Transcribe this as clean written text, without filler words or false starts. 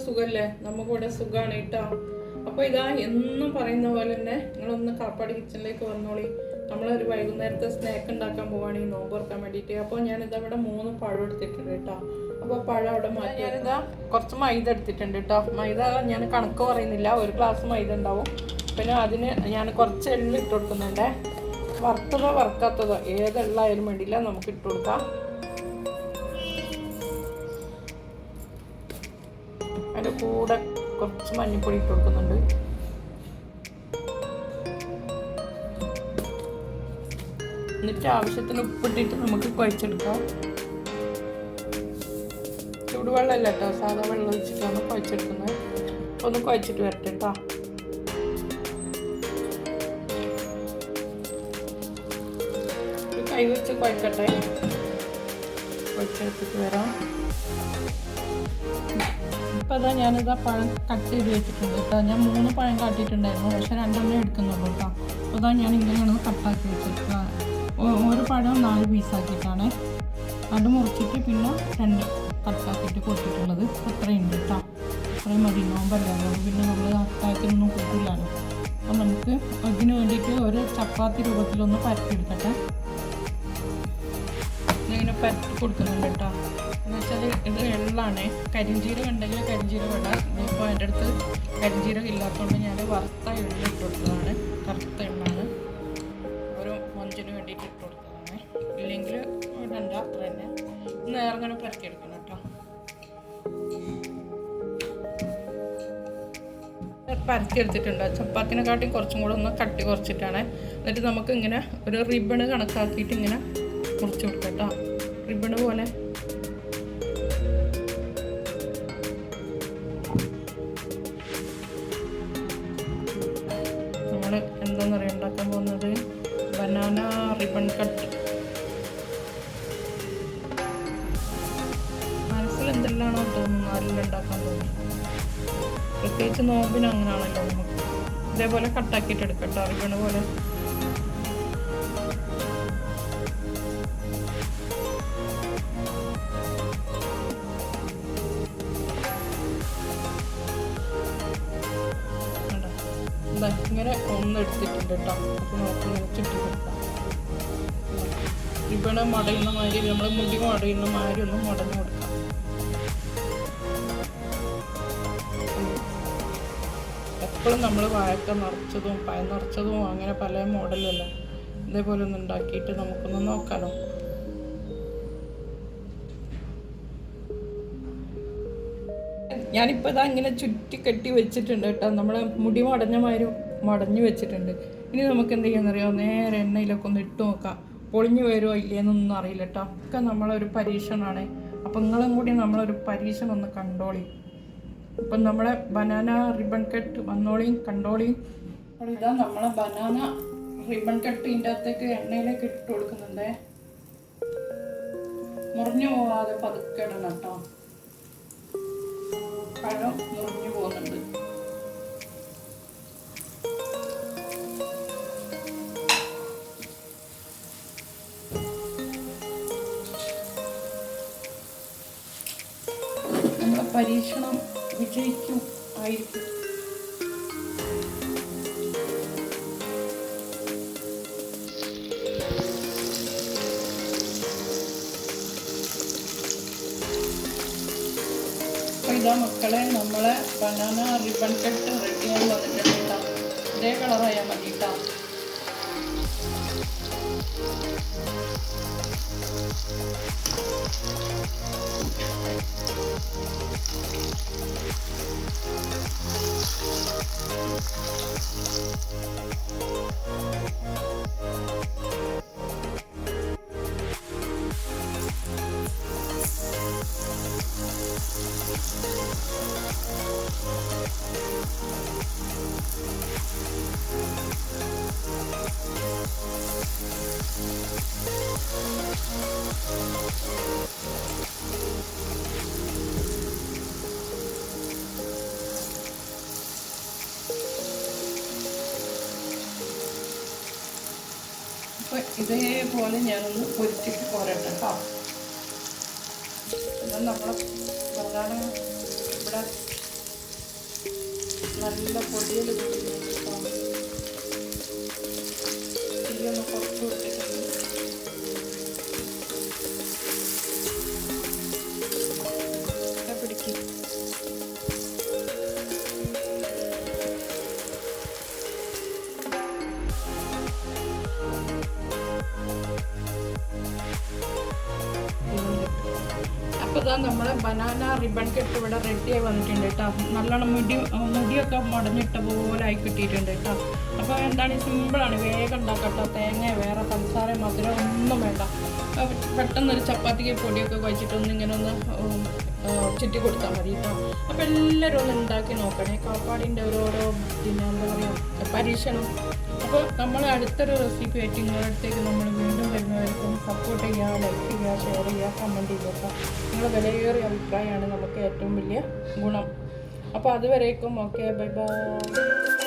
സുഖല്ലേ? നമുക്കിവിടെ സുഖമാണ് കേട്ടോ. അപ്പോൾ ഇതാ എന്നും പറയുന്ന പോലെ തന്നെ നിങ്ങളൊന്ന് കാപ്പാട് കിച്ചണിലേക്ക് വന്നോളി. നമ്മളൊരു വൈകുന്നേരത്തെ സ്നാക്ക് ഉണ്ടാക്കാൻ പോവുകയാണ് ഈ നോമ്പ് തുറക്കാൻ വേണ്ടിയിട്ട്. അപ്പോൾ ഞാനിതവിടെ 3 പഴം എടുത്തിട്ടുണ്ട് കേട്ടോ. അപ്പോൾ പഴം അവിടെ മാറ്റി. ഞാനിതാ കുറച്ച് മൈദ എടുത്തിട്ടുണ്ട് കേട്ടോ. മൈദ ഞാൻ കണക്ക് പറയുന്നില്ല, 1 ഗ്ലാസ് മൈദ ഉണ്ടാവും. പിന്നെ അതിന് ഞാൻ കുറച്ച് എള്ള് ഇട്ട് കൊടുക്കുന്നുണ്ട്. വറുത്തതോ വറുക്കാത്തതോ ഏതെള്ളായാലും വേണ്ടിയില്ല, നമുക്ക് ഇട്ട് കൊടുക്കാം. അതിൻ്റെ കൂടെ കുറച്ച് മഞ്ഞൾപ്പൊടി ഇട്ട് കൊടുക്കുന്നുണ്ട്. എന്നിട്ട് ആവശ്യത്തിന് ഉപ്പിട്ടിട്ട് നമുക്ക് കുഴച്ചെടുക്കാം. ചൂടുവെള്ളമല്ല കേട്ടോ, സാധാ വെള്ളം ഒഴിച്ചിട്ടാണ് കുഴച്ചെടുക്കുന്നത്. അപ്പോൾ ഒന്ന് കുഴച്ചിട്ട് വരട്ടെ കേട്ടോ. കൈ വെച്ച് കുഴക്കട്ടെ, കുഴച്ചെടുത്തിട്ട് വരാം. ഇപ്പോൾ അതാ ഞാനിതാ പഴം കട്ട് ചെയ്ത് വെച്ചിട്ടുണ്ട് കേട്ടോ. ഞാൻ 3 പഴം കാട്ടിയിട്ടുണ്ടായിരുന്നു, പക്ഷേ 2 എടുക്കുന്നുള്ളൂ കേട്ടോ. അപ്പോൾ അതാ ഞാൻ ഇങ്ങനെയാണ് കട്ടാക്കി വെച്ചിട്ടുള്ളത്. ഒരു പഴം 4 പീസാക്കിയിട്ടാണ് അത് മുറിച്ചിട്ട് പിന്നെ 2 കട്ടാക്കിയിട്ട് കൊടുത്തിട്ടുള്ളത്. അത്രയുണ്ട് കേട്ടോ. അത്രയും മതി, നോമ്പല്ലേ. പിന്നെ നമ്മൾ അത്താഴത്തിനൊന്നും കൂട്ടില്ലാലോ. അപ്പോൾ നമുക്ക് അതിന് വേണ്ടിയിട്ട് ഒരു ചപ്പാത്തി രൂപത്തിലൊന്ന് പരത്തിയെടുക്കട്ടെ. ഇങ്ങനെ പരത്തി കൊടുക്കുന്നുണ്ട് കേട്ടോ. എന്ന് വെച്ചാൽ ഇത് എള്ളാണ്. കരിഞ്ചീരകം ഉണ്ടെങ്കിൽ കരിഞ്ചീരകം ഇടാം. ഇപ്പോൾ എൻ്റെ അടുത്ത് കരിഞ്ചീരകം ഇല്ലാത്തതുകൊണ്ട് ഞാൻ വറുത്ത എണ്ണ ഇട്ട് കൊടുത്തതാണ്. കറുത്ത എണ്ണാണ്, ഒരു മൊഞ്ചിന് വേണ്ടിയിട്ട് ഇട്ട് കൊടുത്തതാണ്. ഇല്ലെങ്കിൽ ഇടണ്ട, അത്ര തന്നെ. നേരെ ഇങ്ങനെ പരത്തിയെടുക്കണം കേട്ടോ. പരത്തിയെടുത്തിട്ടുണ്ട്. ചപ്പാത്തിനെക്കാട്ടിയും കുറച്ചും കൂടെ ഒന്ന് കട്ടി കുറച്ചിട്ടാണ്. എന്നിട്ട് നമുക്ക് ഇങ്ങനെ ഒരു റിബണ് കണക്കാക്കിയിട്ട് ഇങ്ങനെ മുറിച്ച് കൊടുക്കാം കേട്ടോ. റിബണ് പോലെ നമ്മൾ എന്താണെന്ന് പറയുക ഉണ്ടാക്കാൻ പോകുന്നത് ബനാന റിബൺ കട്ട്. മനസ്സിൽ എന്തെല്ലാമാണോ തോന്നുന്നത് അതെല്ലാം ഉണ്ടാക്കാൻ തോന്നുന്നു. പ്രത്യേകിച്ച് നോമ്പിന് അങ്ങനെയാണല്ലോ. നമുക്ക് ഇതേപോലെ കട്ടാക്കിയിട്ട് എടുക്കാം കേട്ടോ, റിബണ് പോലെ. ഇങ്ങനെ ഒന്നെടുത്തിട്ടുണ്ട് കേട്ടോ. അപ്പോൾ നമുക്ക് നോക്കിയിട്ട് കൊടുക്കാം. റിബണ് മടയുന്ന മാതിരി, നമ്മൾ മുടി മടയുന്ന മാതിരി ഒന്ന് മടഞ്ഞു കൊടുക്കാം. എപ്പോഴും നമ്മൾ വാഴക്ക നിറച്ചതും പഴം നിറച്ചതും അങ്ങനെ പല മോഡലല്ല. ഇതേപോലെ ഒന്ന് ഉണ്ടാക്കിയിട്ട് നമുക്കൊന്ന് നോക്കാമല്ലോ. ഞാനിപ്പോൾ ഇതാ ഇങ്ങനെ ചുറ്റി കെട്ടി വെച്ചിട്ടുണ്ട് കേട്ടോ. നമ്മളെ മുടി മടഞ്ഞ മാതിരി മടഞ്ഞു വെച്ചിട്ടുണ്ട്. ഇനി നമുക്ക് എന്ത് ചെയ്യാന്നറിയാമോ, നേരെ എണ്ണയിലൊക്കെ ഒന്ന് ഇട്ട് നോക്കാം. പൊളിഞ്ഞു വരുമോ ഇല്ലയെന്നൊന്നും അറിയില്ല കേട്ടോ. ഒക്കെ നമ്മളൊരു പരീക്ഷണമാണ്. അപ്പം നിങ്ങളും കൂടി നമ്മളൊരു പരീക്ഷണം ഒന്ന് കണ്ടോളി. അപ്പം നമ്മളെ ബനാന റിബൺ കട്ട് വന്നോളിയും കണ്ടോളിയും. അപ്പോൾ ഇതാ നമ്മളെ ബനാന റിബൺ കട്ട് ഇതിൻ്റെ അകത്തേക്ക് എണ്ണയിലേക്ക് ഇട്ട് കൊടുക്കുന്നുണ്ട്. മുറിഞ്ഞു പോകാതെ പതുക്കെ ഇടണം കേട്ടോ. പഴം മുറിഞ്ഞു പോകുന്നുണ്ട്. നമ്മളെ പരീക്ഷണം വിജയിക്കും ആയിരിക്കും. ഇതാ മക്കളെ, നമ്മളെ ബനാന റിബൺ കട്ട് റെഡിയായി വന്നിട്ടുണ്ട് കേട്ടോ. ഇതേ കളറായാൽ മതി കേട്ടോ. അപ്പോൾ ഇതേപോലെ ഞാനൊന്ന് പൊരിച്ചിട്ട് പോരട്ടെ കേട്ടോ. എന്നാൽ നമ്മൾ പ്രധാന ഇവിടെ നല്ല പൊടിയിൽ തീയൊന്ന് കുറച്ച് കൊടുത്തിട്ടുണ്ട്. പിടിക്കും അപ്പോൾ ഇതാ നമ്മളെ ബനാന റിബൺ കെട്ട് ഇവിടെ റെഡിയായി വന്നിട്ടുണ്ട് കേട്ടോ. നല്ലോണം മുടിയൊക്കെ മുടഞ്ഞിട്ട പോലെ ആയി കിട്ടിയിട്ടുണ്ട് കേട്ടോ. അപ്പോൾ എന്താണ് സിമ്പിളാണ്, വേഗം ഉണ്ടാക്കട്ടോ. തേങ്ങ വേറെ പഞ്ചസാര മധുരം ഒന്നും വേണ്ട. പെട്ടെന്നൊരു ചപ്പാത്തിക്ക് പൊടിയൊക്കെ കഴിച്ചിട്ടൊന്ന് ഇങ്ങനെ ഒന്ന് ചുറ്റി കൊടുത്താൽ മതി കേട്ടോ. അപ്പോൾ എല്ലാവരും ഒന്ന് ഉണ്ടാക്കി നോക്കണേ. കാപ്പാടിൻ്റെ ഓരോരോ പിന്നെ എന്താ പറയുക പരീക്ഷണം. അപ്പോൾ നമ്മൾ അടുത്തൊരു റെസിപ്പി ആയിട്ട് നിങ്ങളുടെ അടുത്തേക്ക് നമ്മൾ വീണ്ടും വരുന്നവർക്കും സപ്പോർട്ട് ചെയ്യുക, ലൈക്ക് ചെയ്യുക, ഷെയർ ചെയ്യുക, കമൻറ്റ് ചെയ്യുക. നിങ്ങളുടെ വിലയേറിയ അഭിപ്രായമാണ് നമുക്ക് ഏറ്റവും വലിയ ഗുണം. അപ്പോൾ അതുവരേക്കും ഓക്കെ, ബൈ ബൈ.